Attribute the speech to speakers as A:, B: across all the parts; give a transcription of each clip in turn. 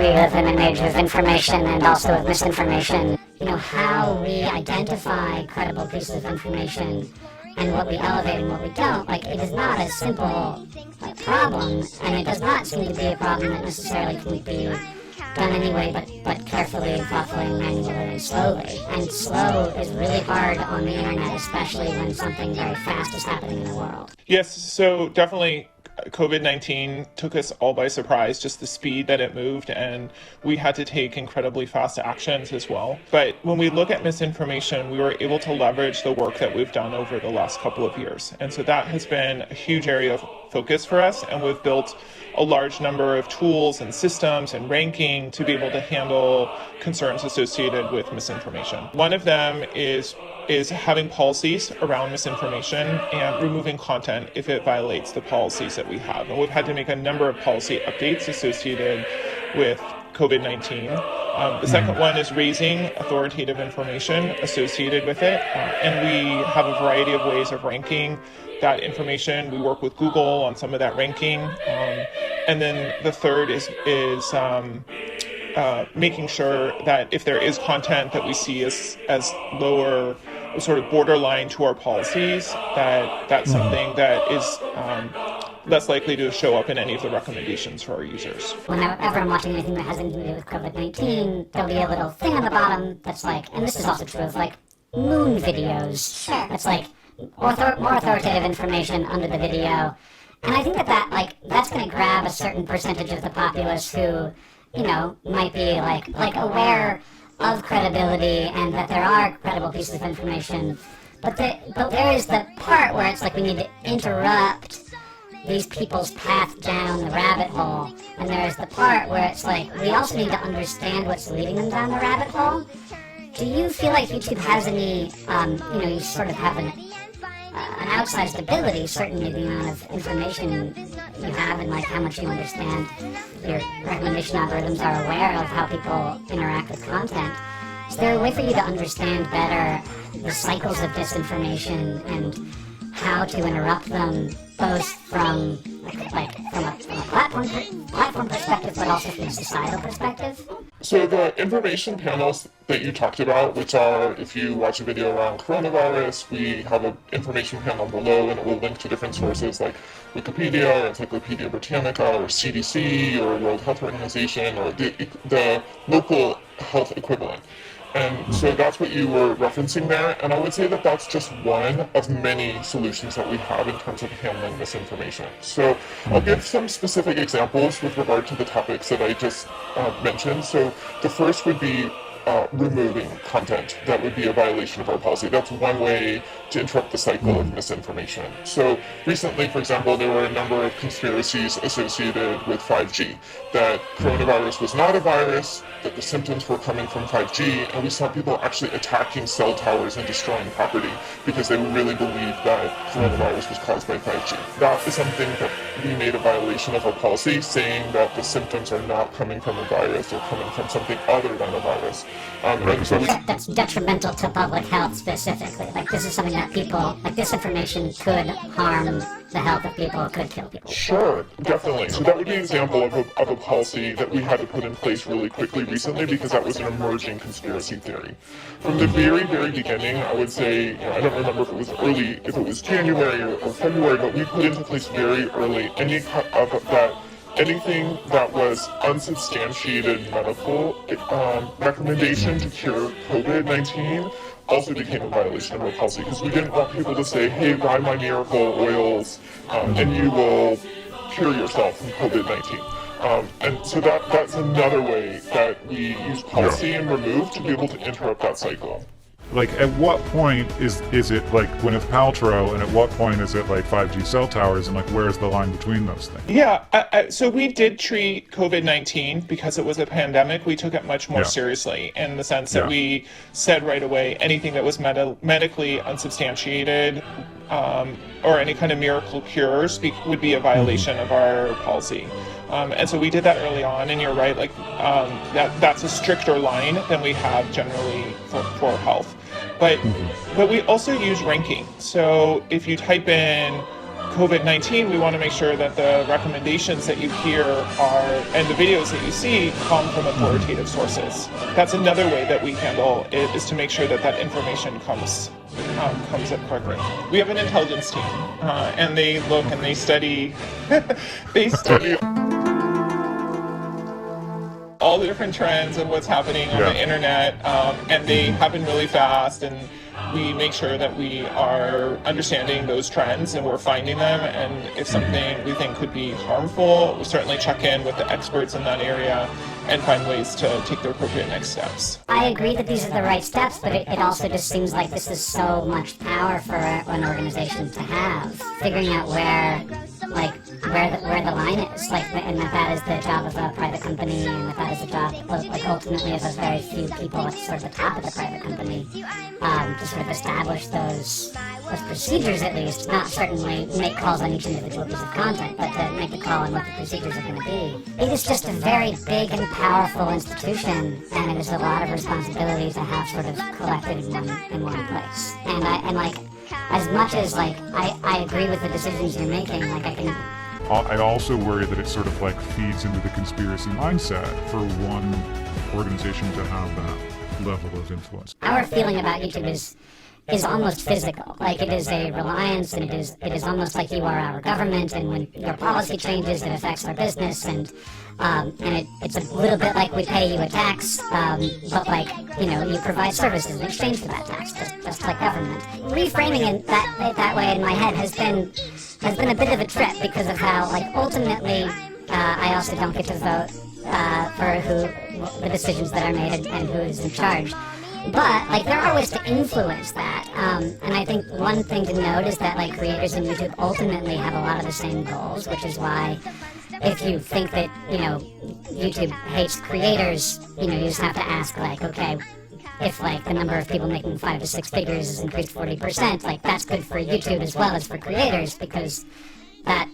A: we live in an age of information and also of misinformation. How we identify credible pieces of information and what we elevate and what we don't, it is not a simple problem, and it does not seem to be a problem that necessarily can be done anyway, but carefully, thoughtfully, manually, and slowly. And slow is really hard on the internet, especially when something very fast is happening in the world.
B: Yes, so definitely COVID-19 took us all by surprise, just the speed that it moved, and we had to take incredibly fast actions as well. But when we look at misinformation, we were able to leverage the work that we've done over the last couple of years. And so that has been a huge area of focus for us, and we've built a large number of tools and systems and ranking to be able to handle concerns associated with misinformation. One of them is having policies around misinformation and removing content if it violates the policies that we have. And we've had to make a number of policy updates associated with COVID-19. The second one is raising authoritative information associated with it. And we have a variety of ways of ranking that information. We work with Google on some of that ranking. And then the third is making sure that if there is content that we see as lower, sort of borderline to our policies, that's something that is less likely to show up in any of the recommendations for our users.
A: Whenever I'm watching anything that has anything to do with COVID-19, there'll be a little thing on the bottom that's and this is also true of moon videos. Sure. That's more authoritative information under the video. And I think that's going to grab a certain percentage of the populace who, might be aware of credibility and that there are credible pieces of information. But there is the part where it's we need to interrupt these people's path down the rabbit hole. And there's the part where it's we also need to understand what's leading them down the rabbit hole. Do you feel like YouTube has any, you sort of have an outsized ability, certainly the amount of information you have and how much you understand, your recommendation algorithms are aware of how people interact with content. Is there a way for you to understand better the cycles of disinformation and how to interrupt them, both from from a platform perspective, but also from a societal perspective?
C: So the information panels that you talked about, which are, if you watch a video around coronavirus, we have an information panel below and it will link to different sources like Wikipedia or Encyclopedia Britannica or CDC or World Health Organization or the local health equivalent. And so that's what you were referencing there, and I would say that that's just one of many solutions that we have in terms of handling misinformation. So I'll give some specific examples with regard to the topics that I just mentioned. So the first would be removing content that would be a violation of our policy. That's one way to interrupt the cycle of misinformation. So recently, for example, there were a number of conspiracies associated with 5G, that coronavirus was not a virus, that the symptoms were coming from 5G, and we saw people actually attacking cell towers and destroying property because they really believed that coronavirus was caused by 5G. That is something that we made a violation of our policy, saying that the symptoms are not coming from a virus or coming from something other than a virus. And so
A: that's detrimental to public health specifically. This is something that people, this information could harm the health of people, could kill people.
C: Sure, definitely. So that would be an example of a policy that we had to put in place really quickly recently because that was an emerging conspiracy theory. From the very, very beginning, I would say, I don't remember if it was January or February, but we put into place very early anything that was unsubstantiated medical recommendation to cure COVID-19 also became a violation of our policy because we didn't want people to say, hey, buy my miracle oils and you will cure yourself from COVID-19. And so that's another way that we use policy and remove to be able to interrupt that cycle.
D: At what point is it Gwyneth Paltrow, and at what point is it 5G cell towers, and where's the line between those things?
B: Yeah, so we did treat COVID-19 because it was a pandemic. We took it much more seriously in the sense that we said right away anything that was medically unsubstantiated or any kind of miracle cures would be a violation of our policy. And so we did that early on, and you're right, that's a stricter line than we have generally for health. But we also use ranking. So if you type in COVID-19, we want to make sure that the recommendations that you hear and the videos that you see come from authoritative sources. That's another way that we handle it, is to make sure that that information comes up quickly. We have an intelligence team, and they look and they study, all the different trends and what's happening on the internet, and they happen really fast, and we make sure that we are understanding those trends and we're finding them, and if something we think could be harmful, we certainly check in with the experts in that area and find ways to take the appropriate next steps.
A: I agree that these are the right steps, but it also just seems like this is so much power for an organization to have, figuring out where the line is, and that is the job of a private company, and that is the job, ultimately, of a very few people at sort of the top of the private company, to sort of establish those procedures, at least, not certainly make calls on each individual piece of content, but to make the call on what the procedures are going to be. It is just a very big and powerful institution, and it is a lot of responsibility to have sort of collected in one place. And as much as I agree with the decisions you're making,
D: I also worry that it sort of feeds into the conspiracy mindset for one organization to have that level of influence.
A: Our feeling about YouTube is almost physical. It is a reliance, and it is almost like you are our government, and when your policy changes, it affects our business, and it's a little bit like we pay you a tax, but you provide services in exchange for that tax, just like government. Reframing it that way in my head has been a bit of a trip, because of how ultimately I also don't get to vote for the decisions that are made and who is in charge. But there are ways to influence that, and I think one thing to note is that creators in YouTube ultimately have a lot of the same goals, which is why if you think that YouTube hates creators, you just have to ask okay, if the number of people making 5 to 6 figures is increased 40%, that's good for YouTube as well as for creators, because that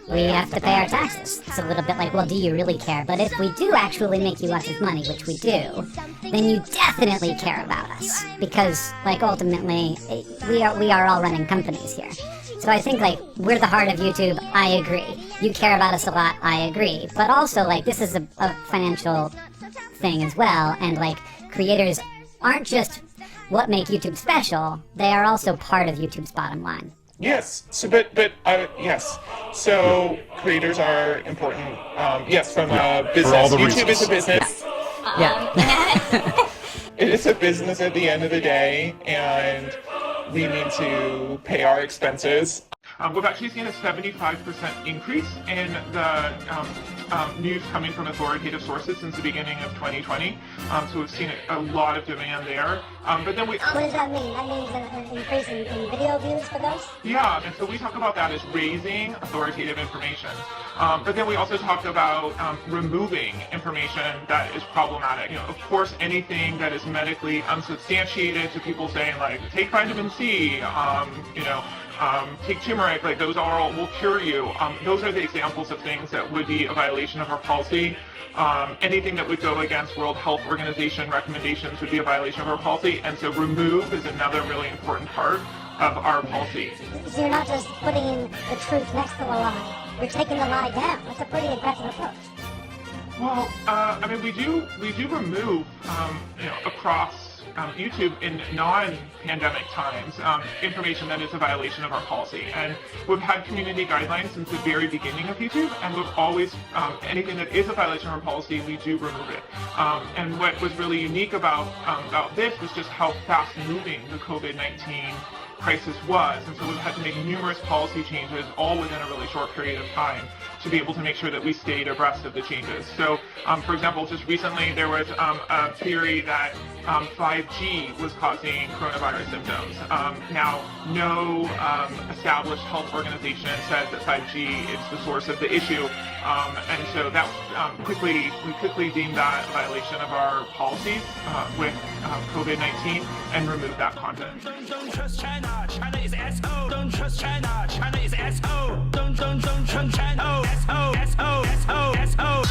A: we have to pay our taxes. It's a little bit well, do you really care? But if we do actually make you lots of money, which we do, then you definitely care about us, because ultimately we are all running companies here. So I think we're the heart of YouTube. I agree. You care about us a lot. I agree. But also this is a financial thing as well, and creators aren't just what make YouTube special. They are also part of YouTube's bottom line.
B: Yes. So, yes. So creators are important. Yes, from a business.
D: For all the
B: YouTube
D: reasons.
B: is a business.
E: Yeah.
B: It is a business at the end of the day, and we need to pay our expenses. We've actually seen a 75% increase in the news coming from authoritative sources since the beginning of 2020. So we've seen a lot of demand there. But then
F: What does that mean? That means an increase in video views for those?
B: Yeah, and so we talk about that as raising authoritative information. But then we also talked about removing information that is problematic. Of course, anything that is medically unsubstantiated, to people saying take vitamin C, take turmeric, those all will cure you. Those are the examples of things that would be a violation of our policy. Anything that would go against World Health Organization recommendations would be a violation of our policy, and so remove is another really important part of our policy.
F: So you're not just putting the truth next to the lie, you're taking the lie down. That's a pretty aggressive approach.
B: Well, we do remove, across YouTube in non-pandemic times, information that is a violation of our policy. And we've had community guidelines since the very beginning of YouTube, and we've always, anything that is a violation of our policy, we do remove it. And what was really unique about this was just how fast-moving the COVID-19 crisis was, and so we've had to make numerous policy changes all within a really short period of time to be able to make sure that we stayed abreast of the changes. So, for example, just recently there was a theory that 5G was causing coronavirus symptoms. Now, no established health organization says that 5G is the source of the issue, and so that we quickly deemed that a violation of our policies with COVID-19 and removed that content.
G: Don't trust China. China is SO. Don't trust China. China is SO. Don't trust China. SO. SO. SO. SO.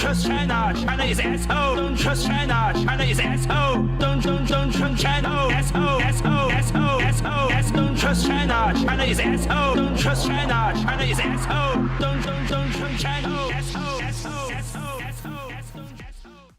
G: trust China. China is asshole. Don't trust China. China is asshole. Don't trust China. Asshole. Don't trust China. China is asshole. Don't trust China. China is asshole. Don't trust China. Asshole.